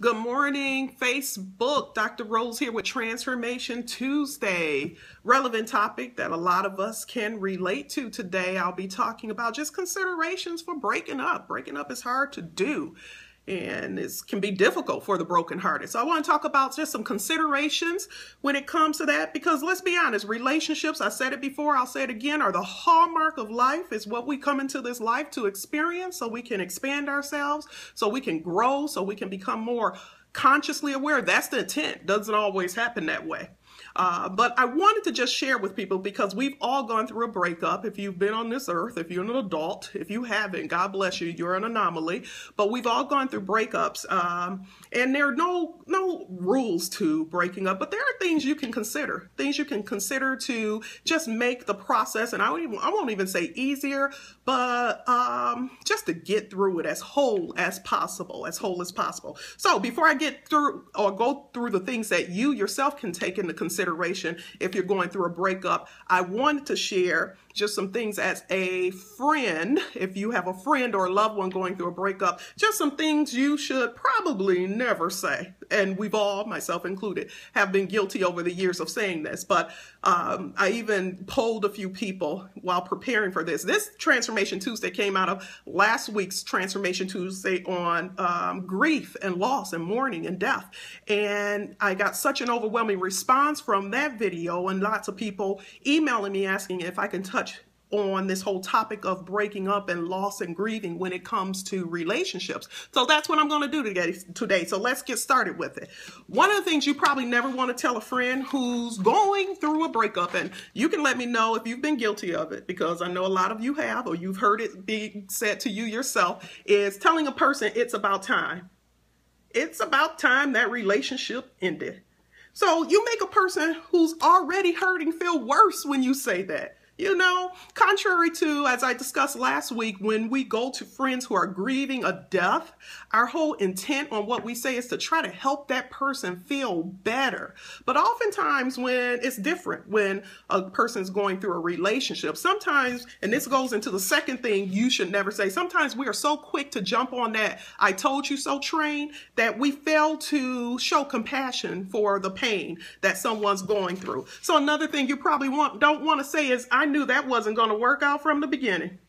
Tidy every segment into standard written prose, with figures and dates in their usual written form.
Good morning, Facebook. Dr. Rose here with Transformation Tuesday. Relevant topic that a lot of us can relate to today. I'll be talking about just considerations for breaking up. Breaking up is hard to do, and it can be difficult for the brokenhearted. So I want to talk about just some considerations when it comes to that, because let's be honest, relationships, I said it before, I'll say it again, are the hallmark of life. It's what we come into this life to experience so we can expand ourselves, so we can grow, so we can become more consciously aware. That's the intent. Doesn't always happen that way. But I wanted to just share with people, because we've all gone through a breakup. If you've been on this earth, if you're an adult, if you haven't, God bless you, you're an anomaly. But we've all gone through breakups, and there are no rules to breaking up. But there are things you can consider, to just make the process, and I won't even say easier, but just to get through it as whole as possible, So before I get through or go through the things that you yourself can take into consideration if you're going through a breakup, I wanted to share just some things as a friend. If you have a friend or a loved one going through a breakup, just some things you should probably never say. And we've all, myself included, have been guilty over the years of saying this. But I even polled a few people while preparing for this. This Transformation Tuesday came out of last week's Transformation Tuesday on grief and loss and mourning and death. And I got such an overwhelming response from that video, and lots of people emailing me asking if I can touch on this whole topic of breaking up and loss and grieving when it comes to relationships. So that's what I'm going to do today. So let's get started with it. One of the things you probably never want to tell a friend who's going through a breakup, and you can let me know if you've been guilty of it, because I know a lot of you have, or you've heard it being said to you yourself, is telling a person it's about time. It's about time that relationship ended. So you make a person who's already hurting feel worse when you say that. You know, contrary to, as I discussed last week, when we go to friends who are grieving a death, our whole intent on what we say is to try to help that person feel better. But oftentimes when it's different, when a person's going through a relationship, sometimes, and this goes into the second thing you should never say, sometimes we are so quick to jump on that "I told you so" train that we fail to show compassion for the pain that someone's going through. So another thing you probably don't want to say is, "I knew that wasn't going to work out from the beginning."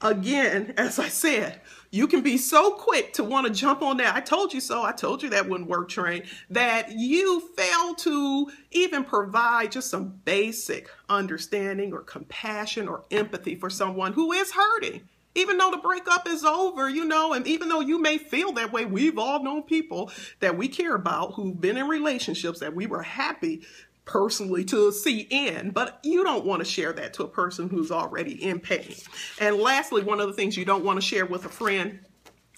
Again, as I said, you can be so quick to want to jump on that "I told you so, I told you that wouldn't work" train, that you fail to even provide just some basic understanding or compassion or empathy for someone who is hurting. Even though the breakup is over, you know, and even though you may feel that way, we've all known people that we care about who've been in relationships that we were happy personally to see end, but you don't want to share that to a person who's already in pain. And lastly, one of the things you don't want to share with a friend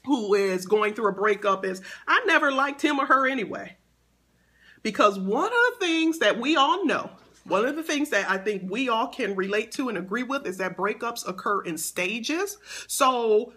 who is going through a breakup is, "I never liked him or her anyway." Because one of the things that we all know, one of the things that I think we all can relate to and agree with, is that breakups occur in stages. So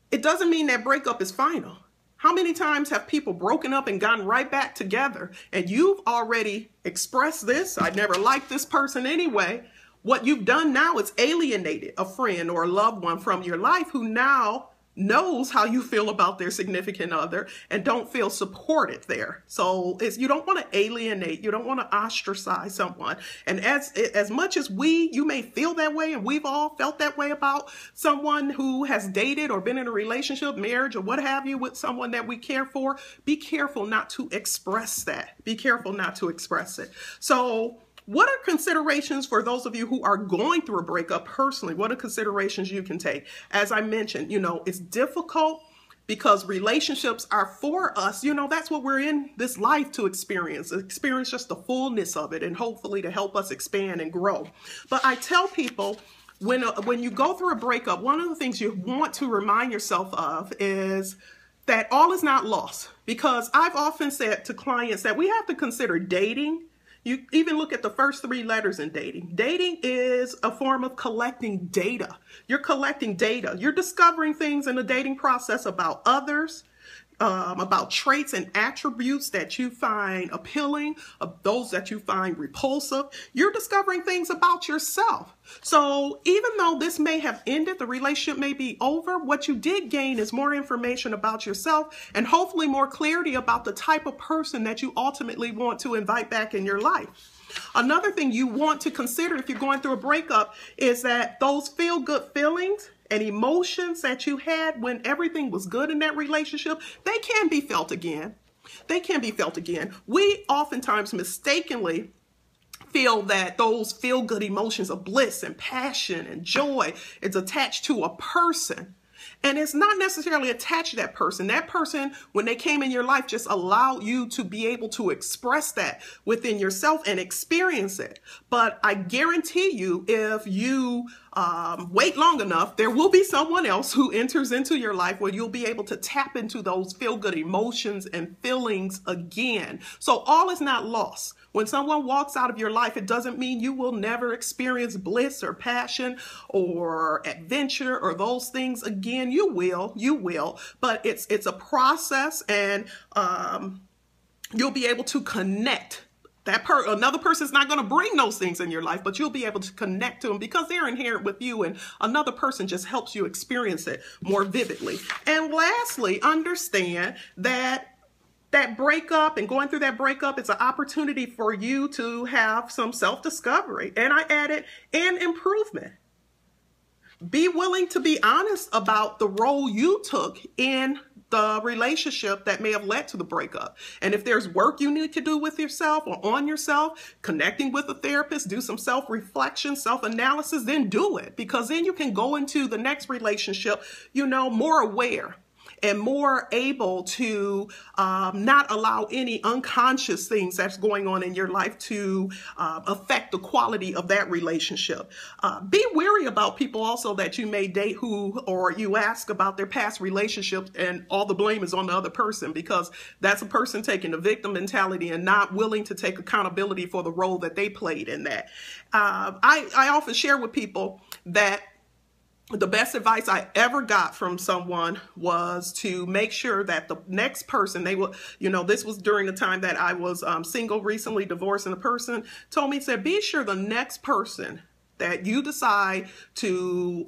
it doesn't mean that breakup is final. How many times have people broken up and gotten right back together, and you've already expressed this, "I never liked this person anyway"? What you've done now is alienated a friend or a loved one from your life who now knows how you feel about their significant other and don't feel supported there. So you don't want to alienate, you don't want to ostracize someone. And as much as you may feel that way, and we've all felt that way about someone who has dated or been in a relationship, marriage, or what have you, with someone that we care for, be careful not to express that. Be careful not to express it. So what are considerations for those of you who are going through a breakup personally? What are considerations you can take? As I mentioned, you know, it's difficult because relationships are for us. You know, that's what we're in this life to experience just the fullness of it, and hopefully to help us expand and grow. But I tell people, when you go through a breakup, one of the things you want to remind yourself of is that all is not lost. Because I've often said to clients that we have to consider dating. You even look at the first three letters in dating. Dating is a form of collecting data. You're collecting data. You're discovering things in the dating process about others, about traits and attributes that you find appealing, of those that you find repulsive. You're discovering things about yourself. So even though this may have ended, the relationship may be over, what you did gain is more information about yourself and hopefully more clarity about the type of person that you ultimately want to invite back in your life. Another thing you want to consider if you're going through a breakup is that those feel-good feelings and emotions that you had when everything was good in that relationship, they can be felt again. They can be felt again. We oftentimes mistakenly feel that those feel-good emotions of bliss and passion and joy is attached to a person. And it's not necessarily attached to that person. That person, when they came in your life, just allowed you to be able to express that within yourself and experience it. But I guarantee you, if you wait long enough, there will be someone else who enters into your life where you'll be able to tap into those feel-good emotions and feelings again. So all is not lost. When someone walks out of your life, it doesn't mean you will never experience bliss or passion or adventure or those things again. You will, but it's a process, and you'll be able to connect. Another person's not going to bring those things in your life, but you'll be able to connect to them because they're inherent with you, and another person just helps you experience it more vividly. And lastly, understand that breakup and going through that breakup, it's an opportunity for you to have some self-discovery. And I added, and improvement. Be willing to be honest about the role you took in the relationship that may have led to the breakup. And if there's work you need to do with yourself or on yourself, connecting with a therapist, do some self-reflection, self-analysis, then do it. Because then you can go into the next relationship, more aware and more able to not allow any unconscious things that's going on in your life to affect the quality of that relationship. Be wary about people also that you may date or you ask about their past relationships and all the blame is on the other person, because that's a person taking the victim mentality and not willing to take accountability for the role that they played in that. I often share with people that the best advice I ever got from someone was to make sure that the next person this was during the time that I was single, recently divorced, and the person told me, said, be sure the next person that you decide to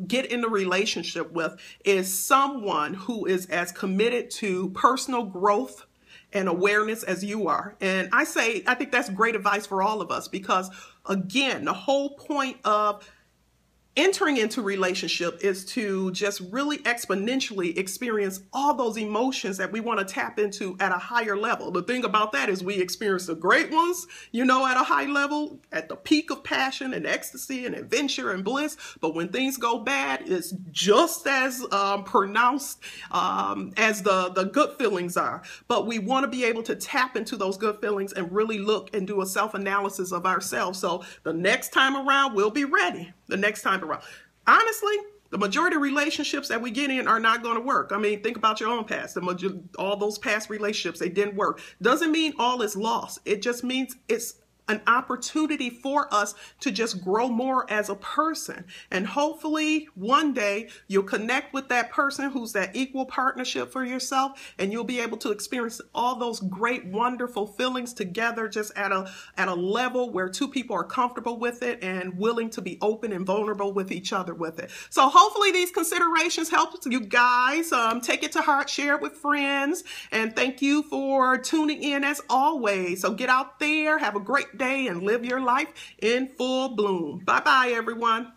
get in a relationship with is someone who is as committed to personal growth and awareness as you are. And I think that's great advice for all of us, because again, the whole point of entering into relationship is to just really exponentially experience all those emotions that we want to tap into at a higher level. The thing about that is we experience the great ones, at a high level, at the peak of passion and ecstasy and adventure and bliss. But when things go bad, it's just as pronounced as the good feelings are. But we want to be able to tap into those good feelings and really look and do a self-analysis of ourselves. So the next time around, we'll be ready. The next time around. Honestly, the majority of relationships that we get in are not going to work. I mean, think about your own past. All those past relationships, they didn't work. Doesn't mean all is lost. It just means it's an opportunity for us to just grow more as a person. And hopefully one day you'll connect with that person who's that equal partnership for yourself, and you'll be able to experience all those great, wonderful feelings together, just at a level where two people are comfortable with it and willing to be open and vulnerable with each other with it. So hopefully these considerations help you guys. Take it to heart, share it with friends, and thank you for tuning in as always. So get out there, have a great day, and live your life in full bloom. Bye-bye, everyone.